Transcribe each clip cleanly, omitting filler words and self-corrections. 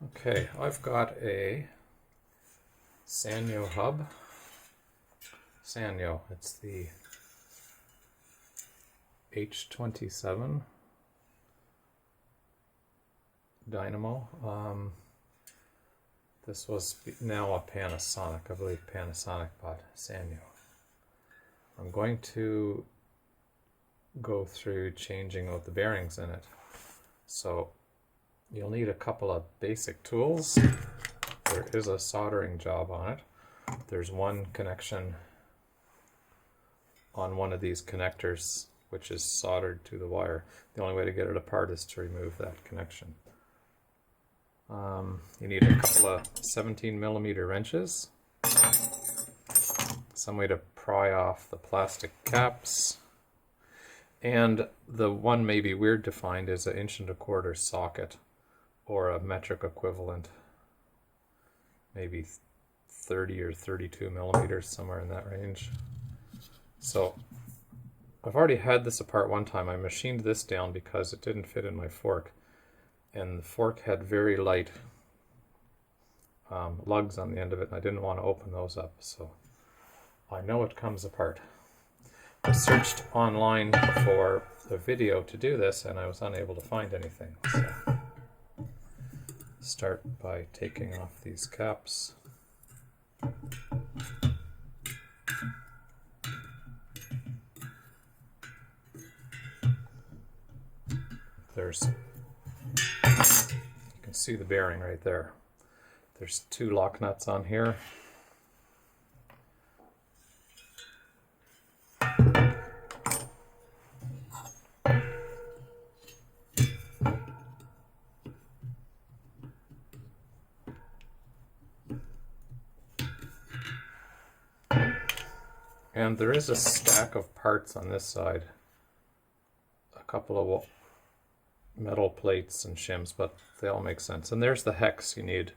Okay, I've got a Sanyo hub. Sanyo, it's the H27 Dynamo. This was now a Panasonic. I believe Panasonic bought Sanyo. I'm going to go through changing out the bearings in it. So you'll need a couple of basic tools. There is a soldering job on it. There's one connection on one of these connectors which is soldered to the wire. The only way to get it apart is to remove that connection. You need a couple of 17mm wrenches, some way to pry off the plastic caps, and the one maybe weird to find is an 1 1/4" socket, or a metric equivalent, maybe 30 or 32mm, somewhere in that range. So I've already had this apart one time. I machined this down because it didn't fit in my fork, and the fork had very light lugs on the end of it, and I didn't want to open those up, so I know it comes apart. I searched online for a video to do this and I was unable to find anything. So start by taking off these caps. You can see the bearing right there. There's 2 lock nuts on here. And there is a stack of parts on this side. A couple of metal plates and shims, but they all make sense. And there's the hex you need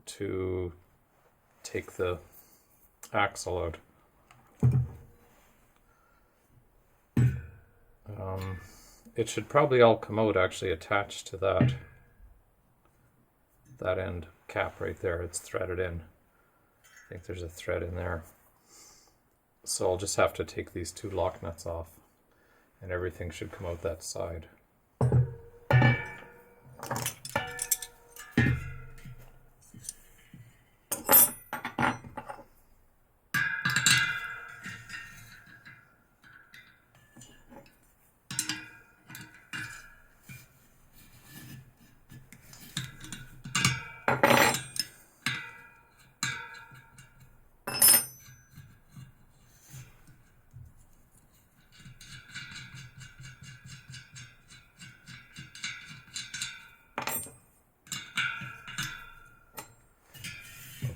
to take the axle out. It should probably all come out actually attached to that end cap right there. It's threaded in. I think there's a thread in there. So I'll just have to take these 2 lock nuts off and everything should come out that side.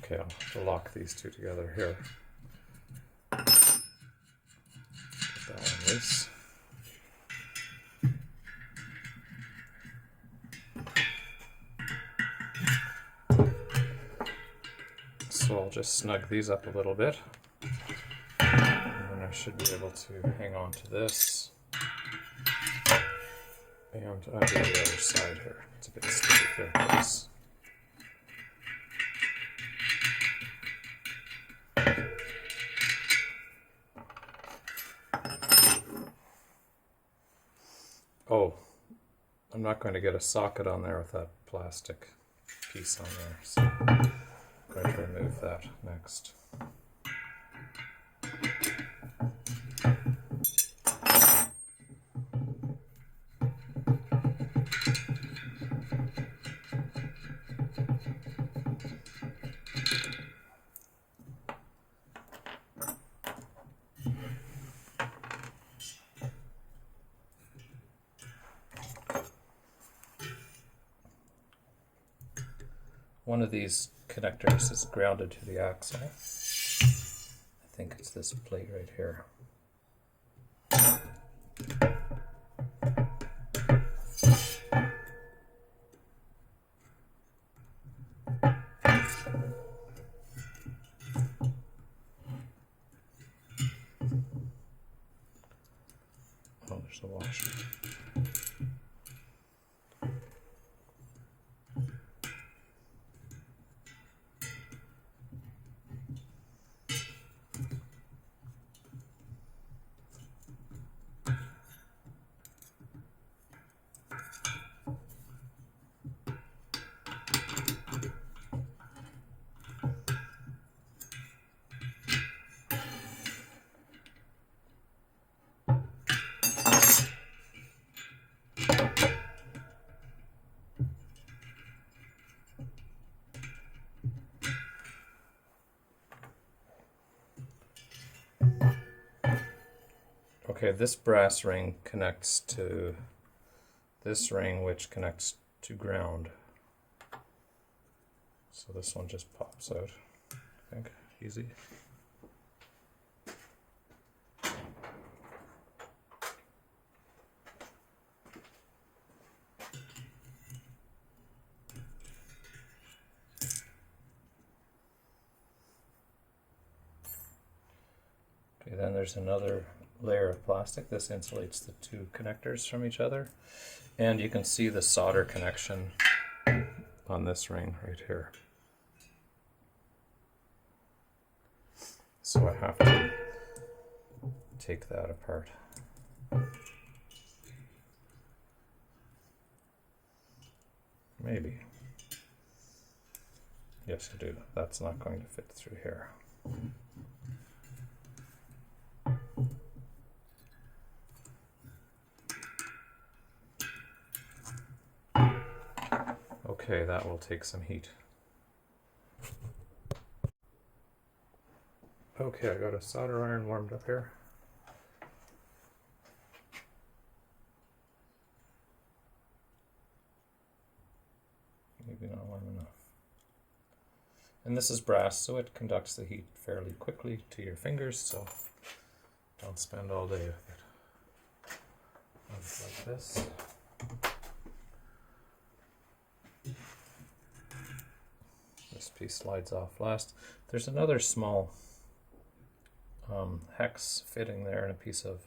Okay, I'll have to lock these 2 together here. Get that one loose. So I'll just snug these up a little bit, and then I should be able to hang on to this. And I'll do the other side here. It's a bit sticky there, please. Oh, I'm not going to get a socket on there with that plastic piece on there, so I'm going to remove that next. One of these connectors is grounded to the axle. I think it's this plate right here. Oh, there's the washer. Okay, this brass ring connects to this ring, which connects to ground. So this one just pops out, I think. Easy. Okay, then there's another layer of plastic. This insulates the two connectors from each other. And you can see the solder connection on this ring right here. So I have to take that apart. Maybe. Yes, I do. That's not going to fit through here. Okay, that will take some heat. Okay, I got a solder iron warmed up here. Maybe not warm enough. And this is brass, so it conducts the heat fairly quickly to your fingers, so don't spend all day with it. Like this. This piece slides off last. There's another small hex fitting there and a piece of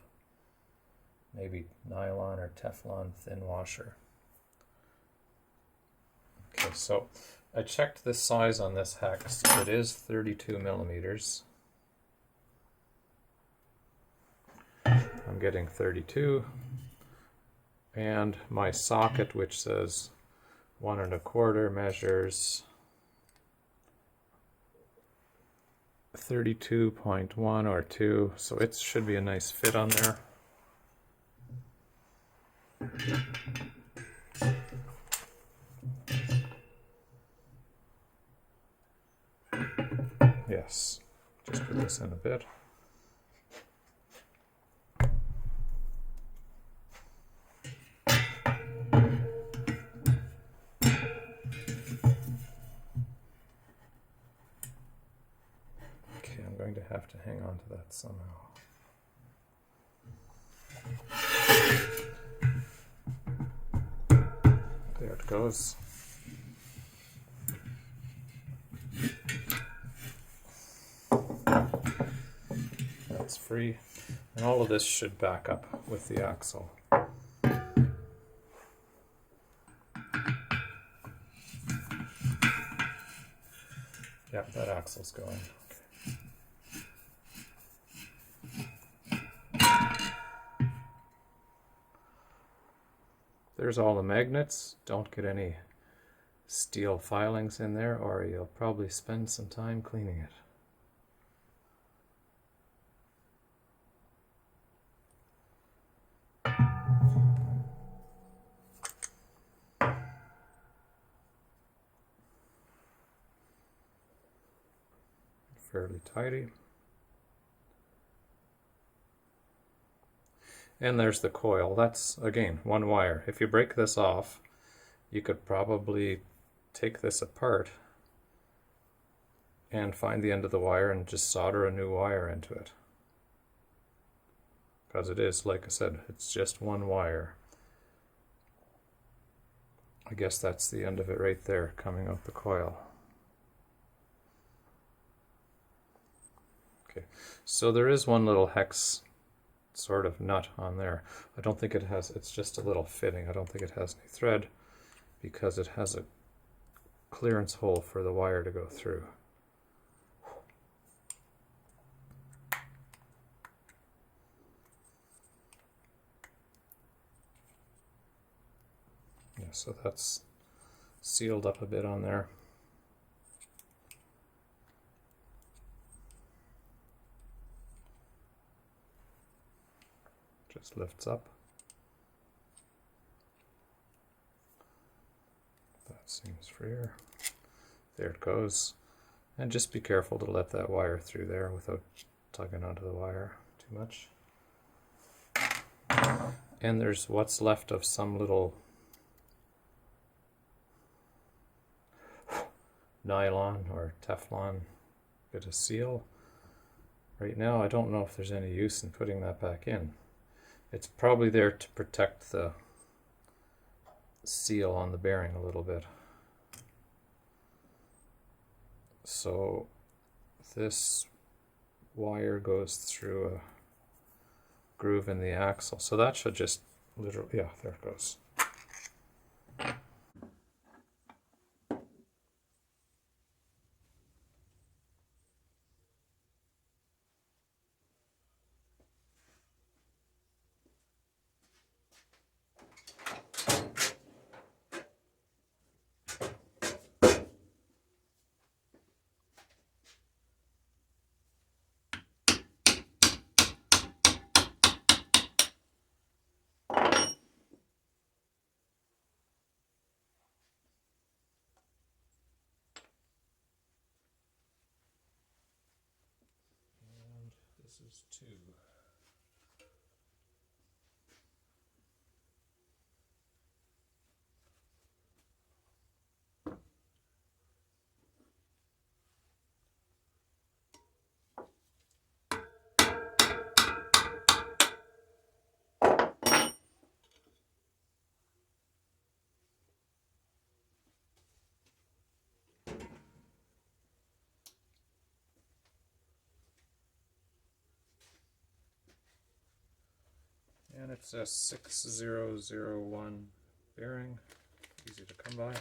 maybe nylon or Teflon thin washer. Okay, so I checked the size on this hex. It is 32 millimeters. I'm getting 32. And my socket, which says 1 1/4, measures 32.1 or 2, so it should be a nice fit on there. Yes, just put this in a bit. Okay, I'm going to have to hang on to that somehow. There it goes. That's free. And all of this should back up with the axle. Yeah, that axle's going. Okay. There's all the magnets. Don't get any steel filings in there, or you'll probably spend some time cleaning it. Fairly tidy. And there's the coil. That's, again, one wire. If you break this off, you could probably take this apart and find the end of the wire and just solder a new wire into it. Because it is, like I said, it's just one wire. I guess that's the end of it right there, coming out the coil. Okay, so there is one little hex sort of nut on there. I don't think it has, it's just a little fitting. I don't think it has any thread because it has a clearance hole for the wire to go through. Yeah, so that's sealed up a bit on there. Just lifts up. seems freer. There it goes. And just be careful to let that wire through there without tugging onto the wire too much. And there's what's left of some little nylon or Teflon bit of seal. Right now I don't know if there's any use in putting that back in. It's probably there to protect the seal on the bearing a little bit. So this wire goes through a groove in the axle. So that should just literally, yeah, there it goes. And this is 2. And it's a 6001 bearing, easy to come by.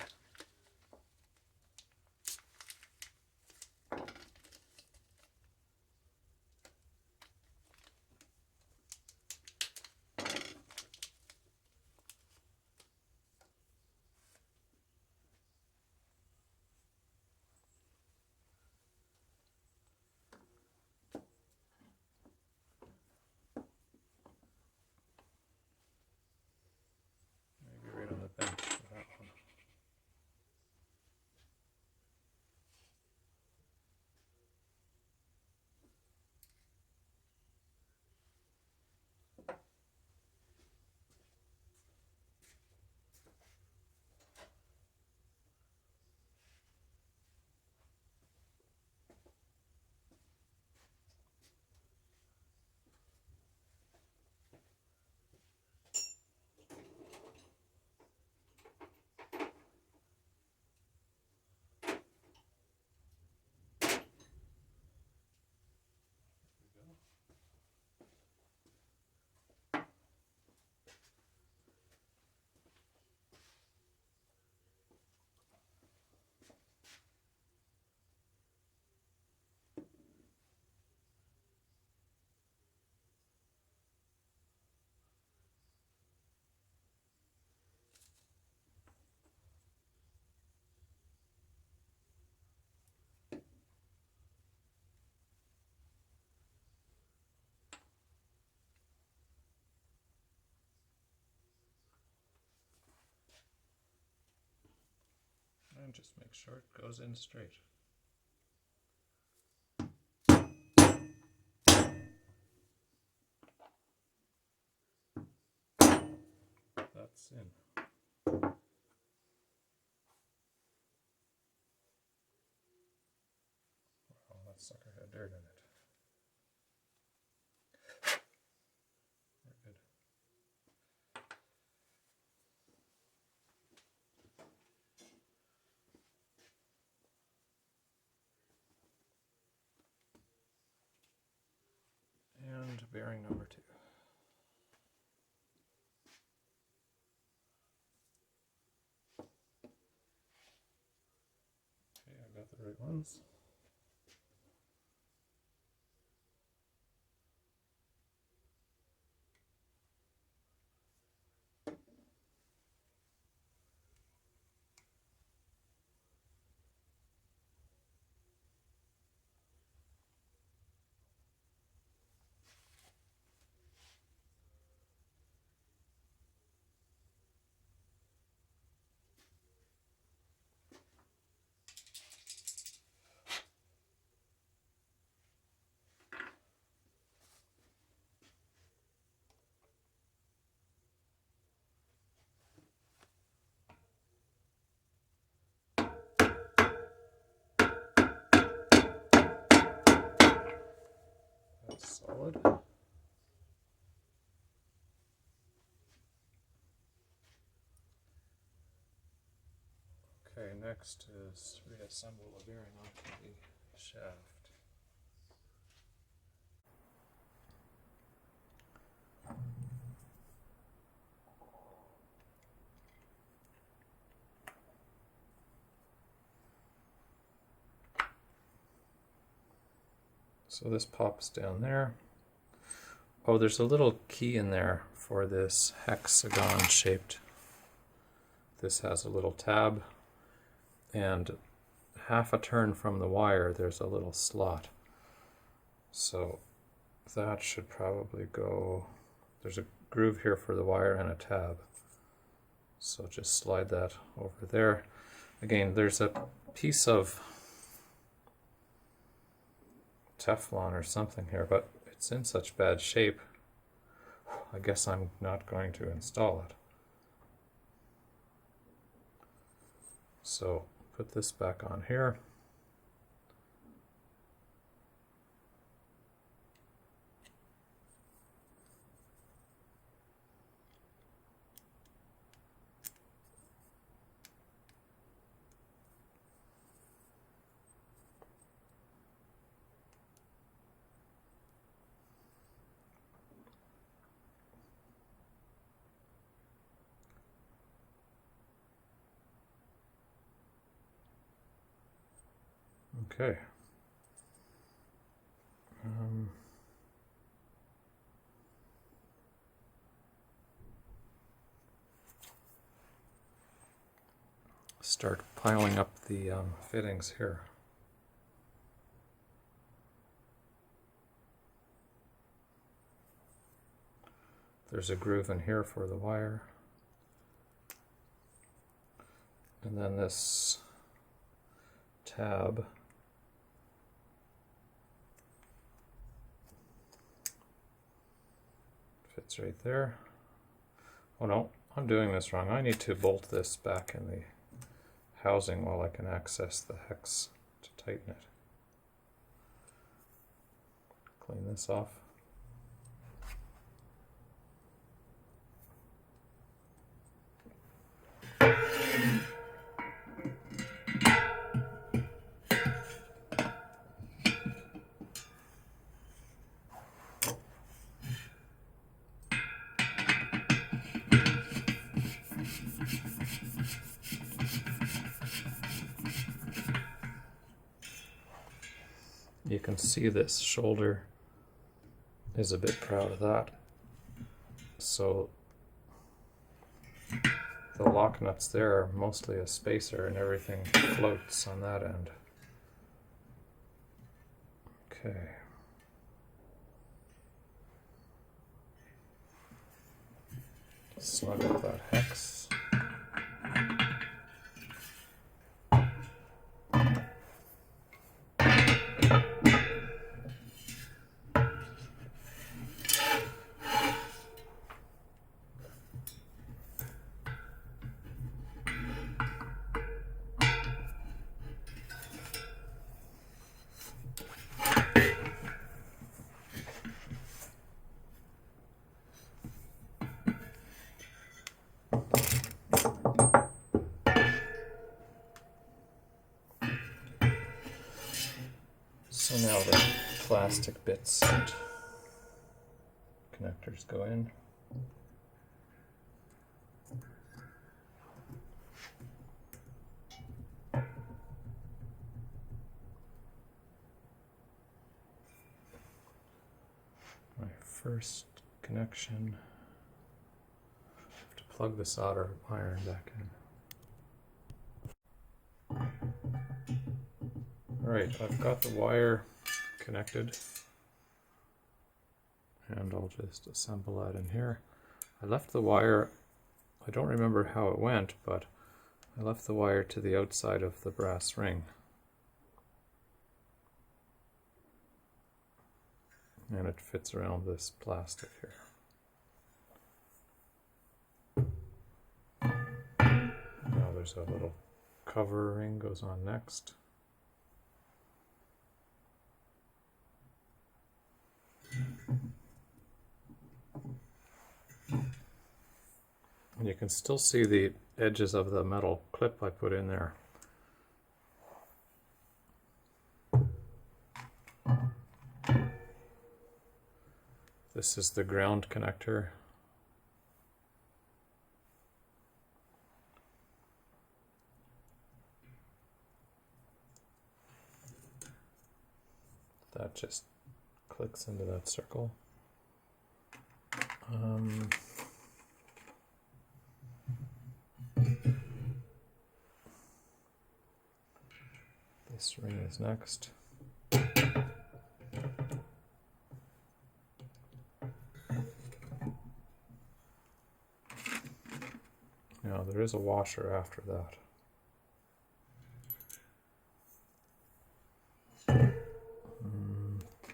Maybe right on the bench for that one. And just make sure it goes in straight. That's in. Oh, that sucker had dirt in it. We're good. And bearing number 2. Okay, I got the right ones. firewood. Okay, next is reassemble the bearing onto the shaft. So this pops down there. Oh, there's a little key in there for this hexagon shaped. This has a little tab, and half a turn from the wire there's a little slot. So that should probably go, there's a groove here for the wire and a tab. So just slide that over there. Again, there's a piece of Teflon or something here, but it's in such bad shape, I guess I'm not going to install it. So put this back on here. Okay. Start piling up the fittings here. There's a groove in here for the wire. And then this tab fits right there. Oh no, I'm doing this wrong. I need to bolt this back in the housing while I can access the hex to tighten it. Clean this off. You can see this shoulder is a bit proud of that. So the lock nuts there are mostly a spacer and everything floats on that end. Okay. Snug up that hex. So now the plastic bits and connectors go in. My first connection, I have to plug the solder iron back in. Alright, I've got the wire connected, and I'll just assemble that in here. I left the wire, I don't remember how it went, but I left the wire to the outside of the brass ring. And it fits around this plastic here. Now there's a little cover ring goes on next. And you can still see the edges of the metal clip I put in there. This is the ground connector. That just clicks into that circle. This ring is next. Now there is a washer after that.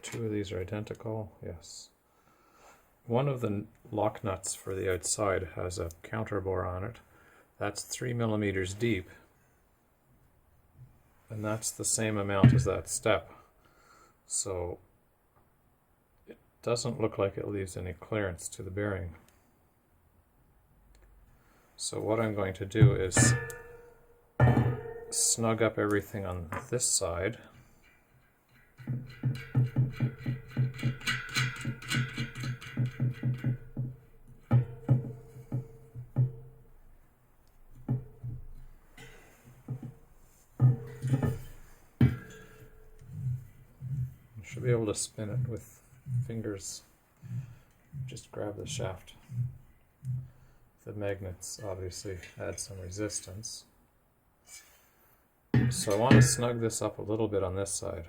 Two of these are identical, yes. One of the lock nuts for the outside has a counterbore on it. That's 3 millimeters deep. And that's the same amount as that step. So it doesn't look like it leaves any clearance to the bearing. So what I'm going to do is snug up everything on this side. Should be able to spin it with fingers. Just grab the shaft. The magnets obviously add some resistance. So I want to snug this up a little bit on this side.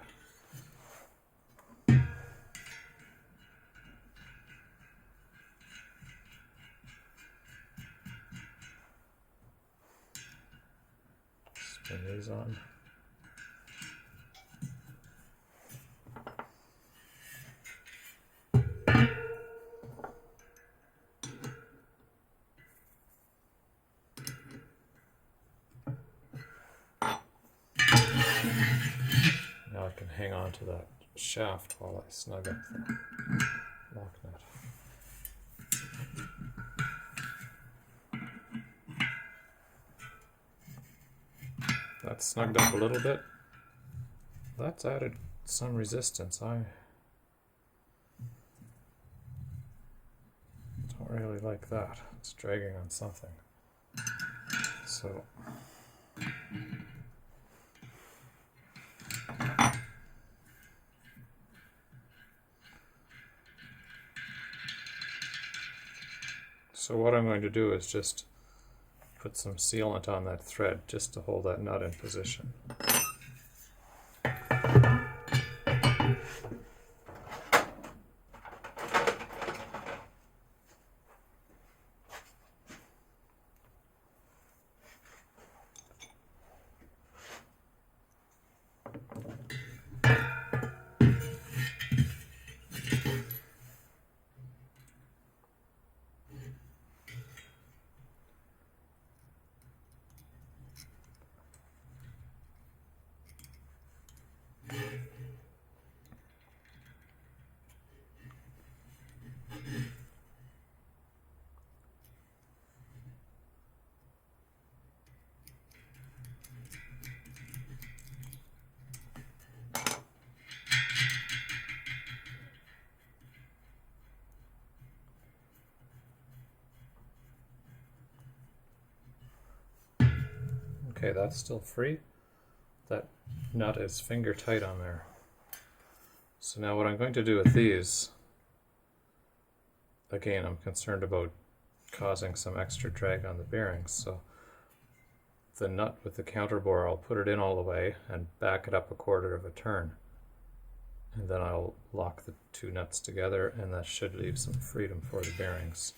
Spin these on. Now I can hang on to that shaft while I snug up the lock nut. That's snugged up a little bit. That's added some resistance. I don't really like that. It's dragging on something. So what I'm going to do is just put some sealant on that thread just to hold that nut in position. Okay, that's still free. That nut is finger tight on there. So now what I'm going to do with these, again, I'm concerned about causing some extra drag on the bearings. So the nut with the counterbore, I'll put it in all the way and back it up a quarter of a turn. And then I'll lock the two nuts together, and that should leave some freedom for the bearings.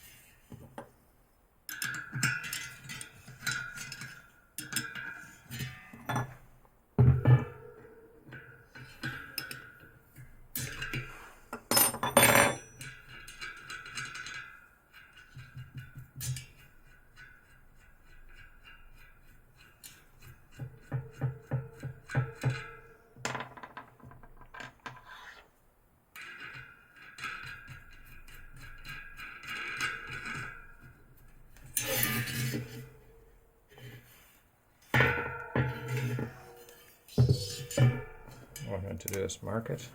going to do is mark it.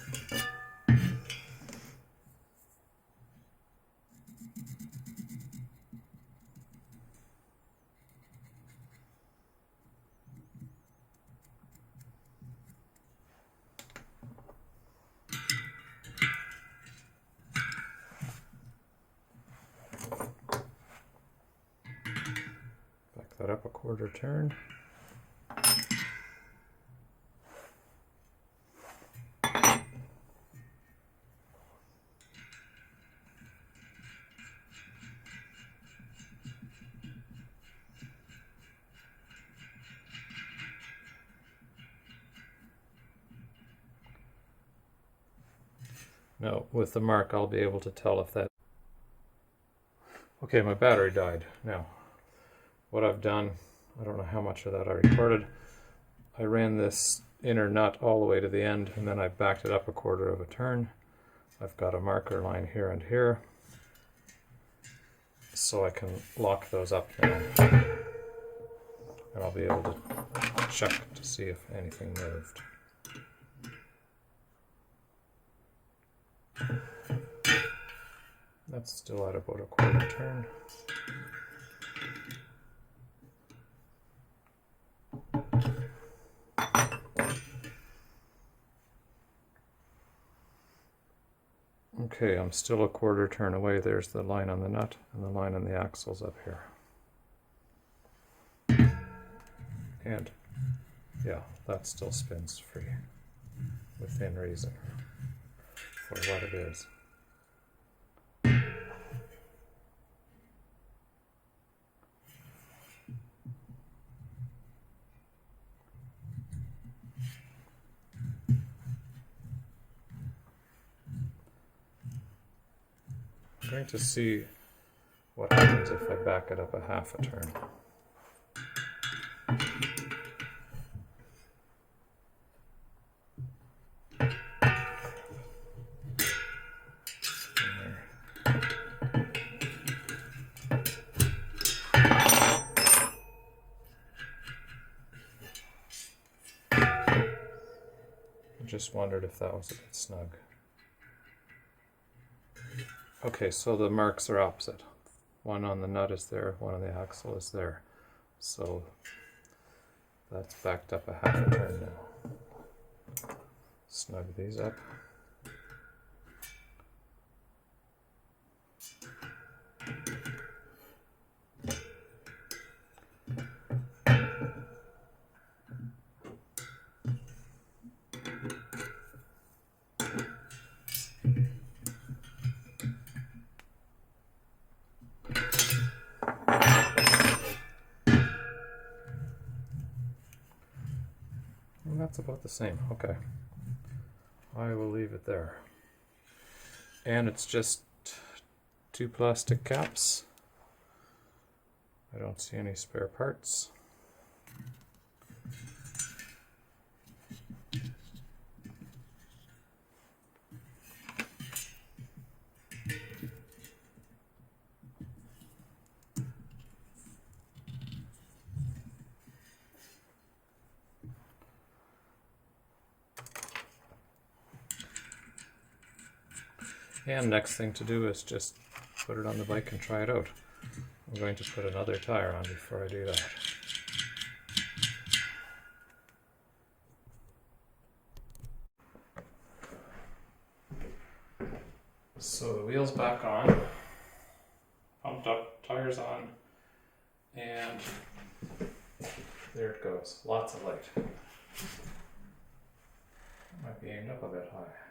Back that up a quarter turn. Now, with the mark, I'll be able to tell if that... Okay, my battery died. Now, what I've done, I don't know how much of that I recorded. I ran this inner nut all the way to the end, and then I backed it up a quarter of a turn. I've got a marker line here and here, so I can lock those up now. And I'll be able to check to see if anything moved. That's still at about a quarter turn. Okay, I'm still a quarter turn away. There's the line on the nut and the line on the axles up here. And yeah, that still spins free within reason for what it is. I'm going to see what happens if I back it up a half a turn. I just wondered if that was a bit snug. Okay, so the marks are opposite. One on the nut is there, one on the axle is there. So that's backed up a half a turn now. Snug these up. And that's about the same. Okay. I will leave it there. And it's just 2 plastic caps. I don't see any spare parts. And next thing to do is just put it on the bike and try it out. I'm going to put another tire on before I do that. So the wheel's back on, pumped up, tires on, and there it goes. Lots of light. Might be aimed up a bit high.